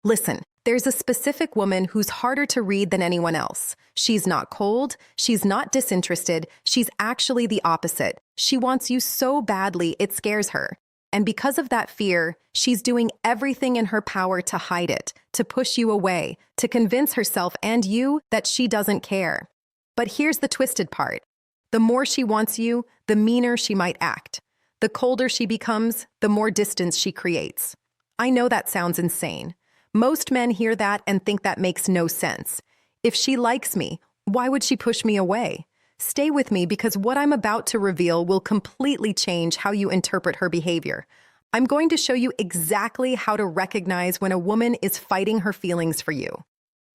Listen, there's a specific woman who's harder to read than anyone else. She's not cold, she's not disinterested, she's actually the opposite. She wants you so badly it scares her. And because of that fear, she's doing everything in her power to hide it, to push you away, to convince herself and you that she doesn't care. But here's the twisted part. The more she wants you, the meaner she might act. The colder she becomes, the more distance she creates. I know that sounds insane. Most men hear that and think that makes no sense. If she likes me, why would she push me away? Stay with me because what I'm about to reveal will completely change how you interpret her behavior. I'm going to show you exactly how to recognize when a woman is fighting her feelings for you.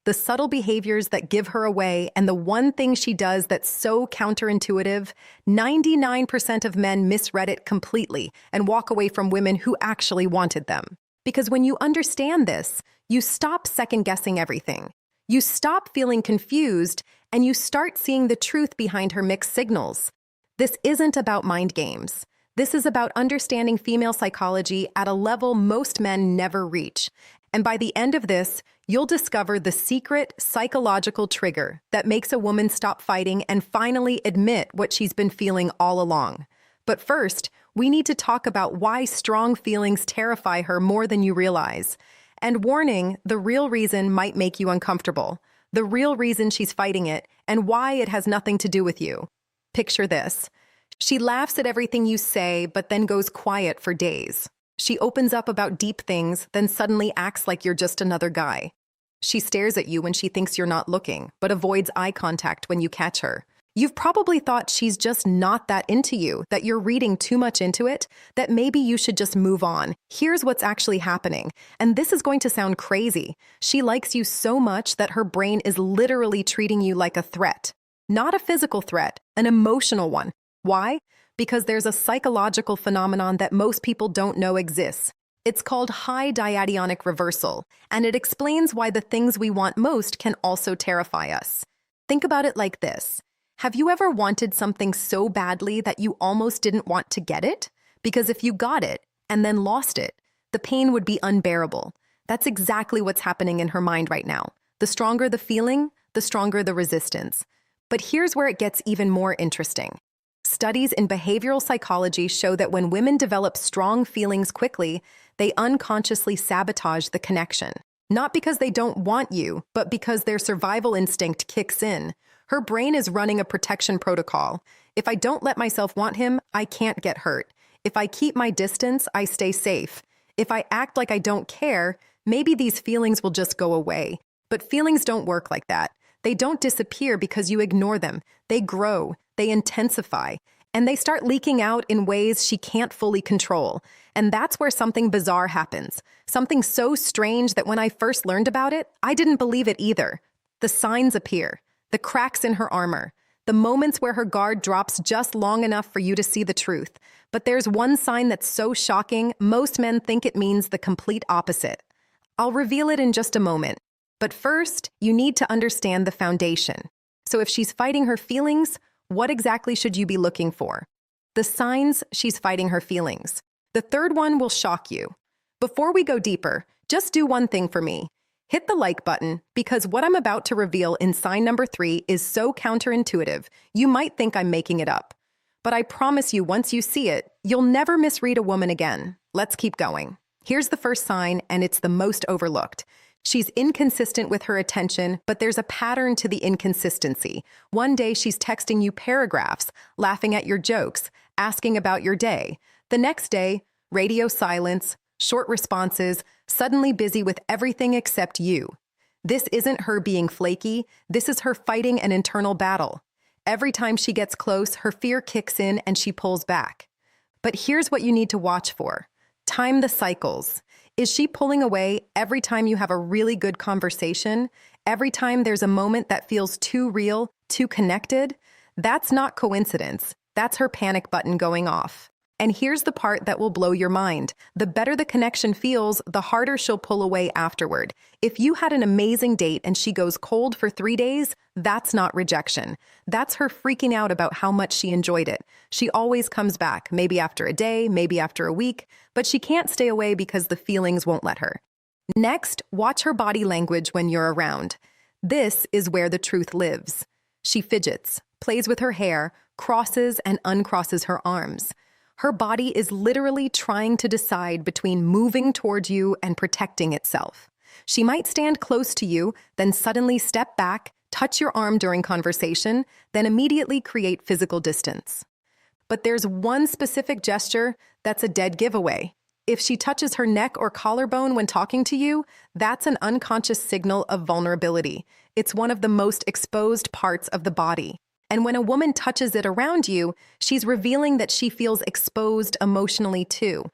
The subtle behaviors that give her away and the one thing she does that's so counterintuitive, 99% of men misread it completely and walk away from women who actually wanted them. Because when you understand this, you stop second-guessing everything. You stop feeling confused, and you start seeing the truth behind her mixed signals. This isn't about mind games. This is about understanding female psychology at a level most men never reach. And by the end of this, you'll discover the secret psychological trigger that makes a woman stop fighting and finally admit what she's been feeling all along. But first, we need to talk about why strong feelings terrify her more than you realize. And warning, the real reason might make you uncomfortable. The real reason she's fighting it, and why it has nothing to do with you. Picture this. She laughs at everything you say, but then goes quiet for days. She opens up about deep things, then suddenly acts like you're just another guy. She stares at you when she thinks you're not looking, but avoids eye contact when you catch her. You've probably thought she's just not that into you, that you're reading too much into it, that maybe you should just move on. Here's what's actually happening, and this is going to sound crazy. She likes you so much that her brain is literally treating you like a threat. Not a physical threat, an emotional one. Why? Because there's a psychological phenomenon that most people don't know exists. It's called high diadionic reversal, and it explains why the things we want most can also terrify us. Think about it like this. Have you ever wanted something so badly that you almost didn't want to get it? Because if you got it and then lost it, the pain would be unbearable. That's exactly what's happening in her mind right now. The stronger the feeling, the stronger the resistance. But here's where it gets even more interesting. Studies in behavioral psychology show that when women develop strong feelings quickly, they unconsciously sabotage the connection. Not because they don't want you, but because their survival instinct kicks in. Her brain is running a protection protocol. If I don't let myself want him, I can't get hurt. If I keep my distance, I stay safe. If I act like I don't care, maybe these feelings will just go away. But feelings don't work like that. They don't disappear because you ignore them. They grow, they intensify, and they start leaking out in ways she can't fully control. And that's where something bizarre happens. Something so strange that when I first learned about it, I didn't believe it either. The signs appear. The cracks in her armor, the moments where her guard drops just long enough for you to see the truth. But there's one sign that's so shocking, most men think it means the complete opposite. I'll reveal it in just a moment. But first, you need to understand the foundation. So if she's fighting her feelings, what exactly should you be looking for? The signs she's fighting her feelings. The third one will shock you. Before we go deeper, just do one thing for me. Hit the like button, because what I'm about to reveal in sign number 3 is so counterintuitive, you might think I'm making it up. But I promise you, once you see it, you'll never misread a woman again. Let's keep going. Here's the first sign, and it's the most overlooked. She's inconsistent with her attention, but there's a pattern to the inconsistency. One day she's texting you paragraphs, laughing at your jokes, asking about your day. The next day, radio silence, short responses, suddenly busy with everything except you. This isn't her being flaky, this is her fighting an internal battle. Every time she gets close, her fear kicks in and she pulls back. But here's what you need to watch for. Time the cycles. Is she pulling away every time you have a really good conversation? Every time there's a moment that feels too real, too connected? That's not coincidence. That's her panic button going off. And here's the part that will blow your mind. The better the connection feels, the harder she'll pull away afterward. If you had an amazing date and she goes cold for 3 days, that's not rejection. That's her freaking out about how much she enjoyed it. She always comes back, maybe after a day, maybe after a week, but she can't stay away because the feelings won't let her. Next, watch her body language when you're around. This is where the truth lives. She fidgets, plays with her hair, crosses and uncrosses her arms. Her body is literally trying to decide between moving toward you and protecting itself. She might stand close to you, then suddenly step back, touch your arm during conversation, then immediately create physical distance. But there's one specific gesture that's a dead giveaway. If she touches her neck or collarbone when talking to you, that's an unconscious signal of vulnerability. It's one of the most exposed parts of the body. And when a woman touches it around you, she's revealing that she feels exposed emotionally too.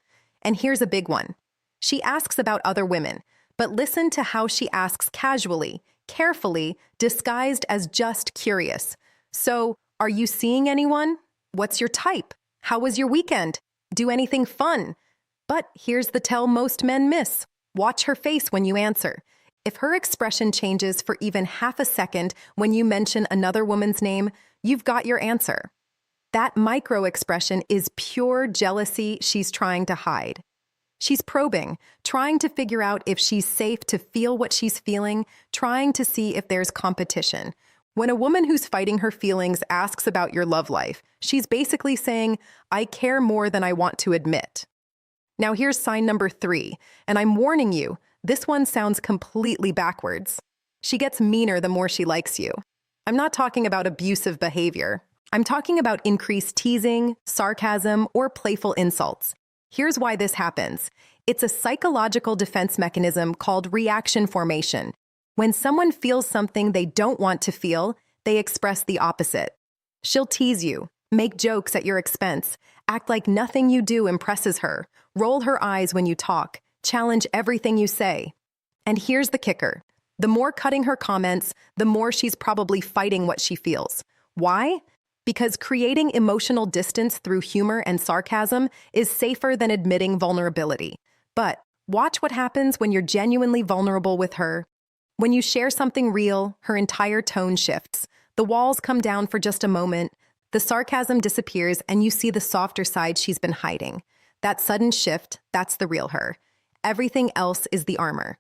And here's a big one. She asks about other women, but listen to how she asks casually, carefully, disguised as just curious. So, are you seeing anyone? What's your type? How was your weekend? Do anything fun? But here's the tell most men miss. Watch her face when you answer. If her expression changes for even half a second when you mention another woman's name, you've got your answer. That micro expression is pure jealousy she's trying to hide. She's probing, trying to figure out if she's safe to feel what she's feeling, trying to see if there's competition. When a woman who's fighting her feelings asks about your love life, she's basically saying, I care more than I want to admit. Now here's sign number 3, and I'm warning you, this one sounds completely backwards. She gets meaner the more she likes you. I'm not talking about abusive behavior. I'm talking about increased teasing, sarcasm, or playful insults. Here's why this happens. It's a psychological defense mechanism called reaction formation. When someone feels something they don't want to feel, they express the opposite. She'll tease you, make jokes at your expense, act like nothing you do impresses her, roll her eyes when you talk, challenge everything you say. And here's the kicker. The more cutting her comments, the more she's probably fighting what she feels. Why? Because creating emotional distance through humor and sarcasm is safer than admitting vulnerability. But watch what happens when you're genuinely vulnerable with her. When you share something real, her entire tone shifts. The walls come down for just a moment, the sarcasm disappears, and you see the softer side she's been hiding. That sudden shift, that's the real her. Everything else is the armor.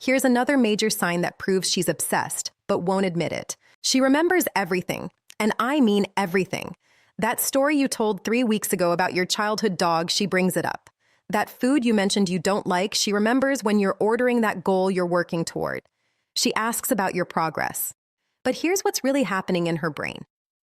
Here's another major sign that proves she's obsessed, but won't admit it. She remembers everything, and I mean everything. That story you told 3 weeks ago about your childhood dog, she brings it up. That food you mentioned you don't like, she remembers when you're ordering that goal you're working toward. She asks about your progress. But here's what's really happening in her brain.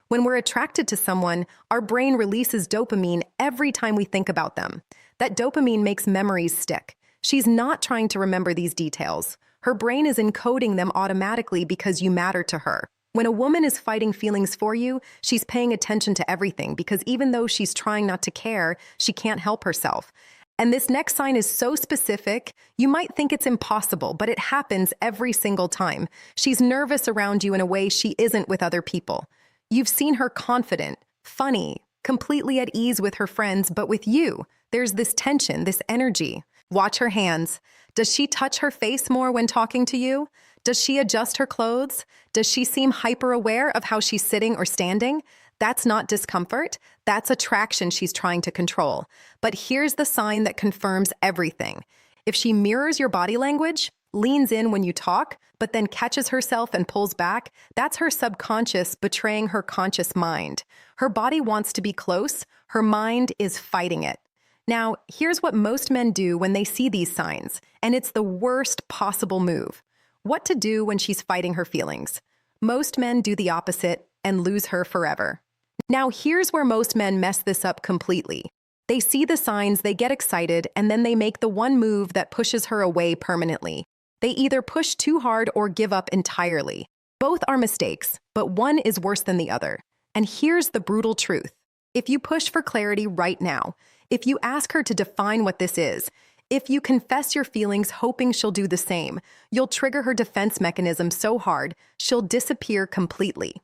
When we're attracted to someone, our brain releases dopamine every time we think about them. That dopamine makes memories stick. She's not trying to remember these details. Her brain is encoding them automatically because you matter to her. When a woman is fighting feelings for you, she's paying attention to everything because even though she's trying not to care, she can't help herself. And this next sign is so specific, you might think it's impossible, but it happens every single time. She's nervous around you in a way she isn't with other people. You've seen her confident, funny, completely at ease with her friends, but with you, there's this tension, this energy. Watch her hands. Does she touch her face more when talking to you? Does she adjust her clothes? Does she seem hyper-aware of how she's sitting or standing? That's not discomfort. That's attraction she's trying to control. But here's the sign that confirms everything. If she mirrors your body language, leans in when you talk, but then catches herself and pulls back, that's her subconscious betraying her conscious mind. Her body wants to be close. Her mind is fighting it. Now, here's what most men do when they see these signs, and it's the worst possible move. What to do when she's fighting her feelings. Most men do the opposite and lose her forever. Now, here's where most men mess this up completely. They see the signs, they get excited, and then they make the one move that pushes her away permanently. They either push too hard or give up entirely. Both are mistakes, but one is worse than the other. And here's the brutal truth. If you push for clarity right now, if you ask her to define what this is, if you confess your feelings hoping she'll do the same, you'll trigger her defense mechanism so hard, she'll disappear completely.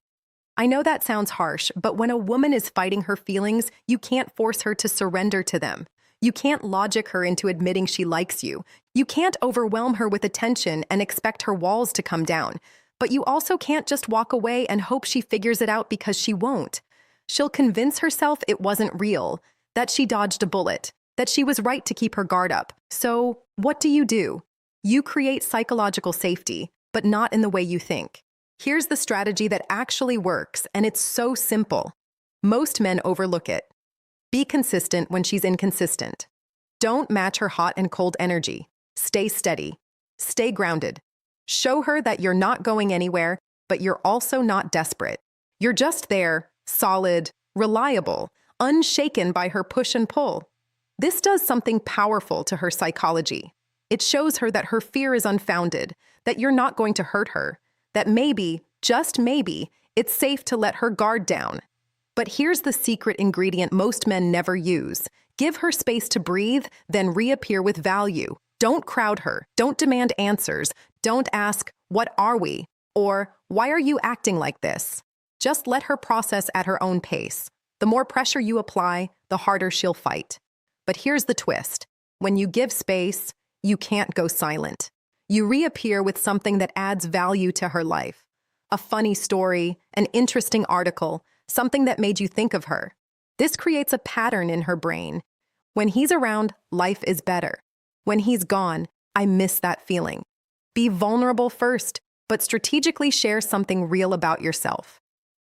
I know that sounds harsh, but when a woman is fighting her feelings, you can't force her to surrender to them. You can't logic her into admitting she likes you. You can't overwhelm her with attention and expect her walls to come down. But you also can't just walk away and hope she figures it out because she won't. She'll convince herself it wasn't real, that she dodged a bullet, that she was right to keep her guard up. So, what do? You create psychological safety, but not in the way you think. Here's the strategy that actually works, and it's so simple. Most men overlook it. Be consistent when she's inconsistent. Don't match her hot and cold energy. Stay steady. Stay grounded. Show her that you're not going anywhere, but you're also not desperate. You're just there, solid, reliable, unshaken by her push and pull. This does something powerful to her psychology. It shows her that her fear is unfounded, that you're not going to hurt her, that maybe, just maybe, it's safe to let her guard down. But here's the secret ingredient most men never use. Give her space to breathe, then reappear with value. Don't crowd her. Don't demand answers. Don't ask, "What are we?" or "Why are you acting like this?" Just let her process at her own pace. The more pressure you apply, the harder she'll fight. But here's the twist. When you give space, you can't go silent. You reappear with something that adds value to her life. A funny story, an interesting article, something that made you think of her. This creates a pattern in her brain. When he's around, life is better. When he's gone, I miss that feeling. Be vulnerable first, but strategically share something real about yourself.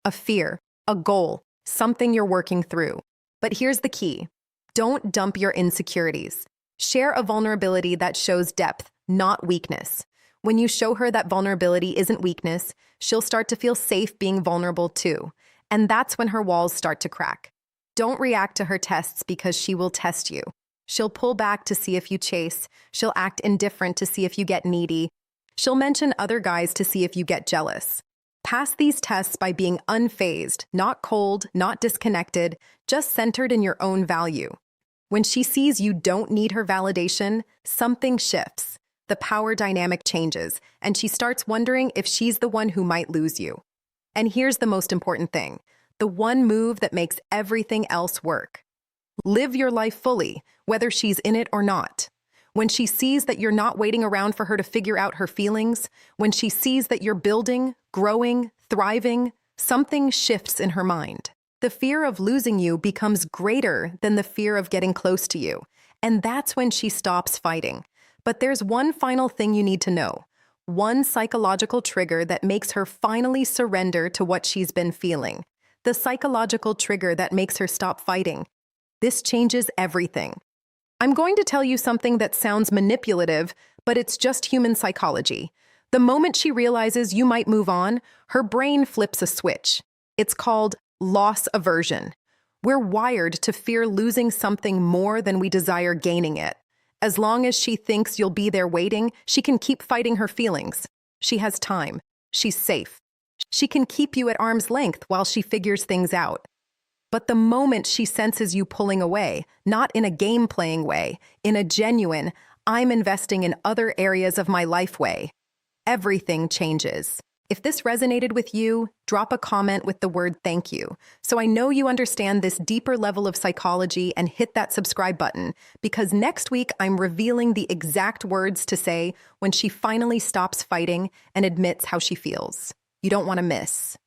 A fear, a goal, something you're working through. But here's the key. Don't dump your insecurities. Share a vulnerability that shows depth, not weakness. When you show her that vulnerability isn't weakness, she'll start to feel safe being vulnerable too. And that's when her walls start to crack. Don't react to her tests because she will test you. She'll pull back to see if you chase. She'll act indifferent to see if you get needy. She'll mention other guys to see if you get jealous. Pass these tests by being unfazed, not cold, not disconnected, just centered in your own value. When she sees you don't need her validation, something shifts. The power dynamic changes, and she starts wondering if she's the one who might lose you. And here's the most important thing, the one move that makes everything else work. Live your life fully, whether she's in it or not. When she sees that you're not waiting around for her to figure out her feelings, when she sees that you're building, growing, thriving, something shifts in her mind. The fear of losing you becomes greater than the fear of getting close to you, and that's when she stops fighting. But there's one final thing you need to know. One psychological trigger that makes her finally surrender to what she's been feeling. The psychological trigger that makes her stop fighting. This changes everything. I'm going to tell you something that sounds manipulative, but it's just human psychology. The moment she realizes you might move on, her brain flips a switch. It's called loss aversion. We're wired to fear losing something more than we desire gaining it. As long as she thinks you'll be there waiting, she can keep fighting her feelings. She has time. She's safe. She can keep you at arm's length while she figures things out. But the moment she senses you pulling away, not in a game-playing way, in a genuine, I'm investing in other areas of my life way, everything changes. If this resonated with you, drop a comment with the word thank you, so I know you understand this deeper level of psychology, and hit that subscribe button, because next week I'm revealing the exact words to say when she finally stops fighting and admits how she feels. You don't want to miss.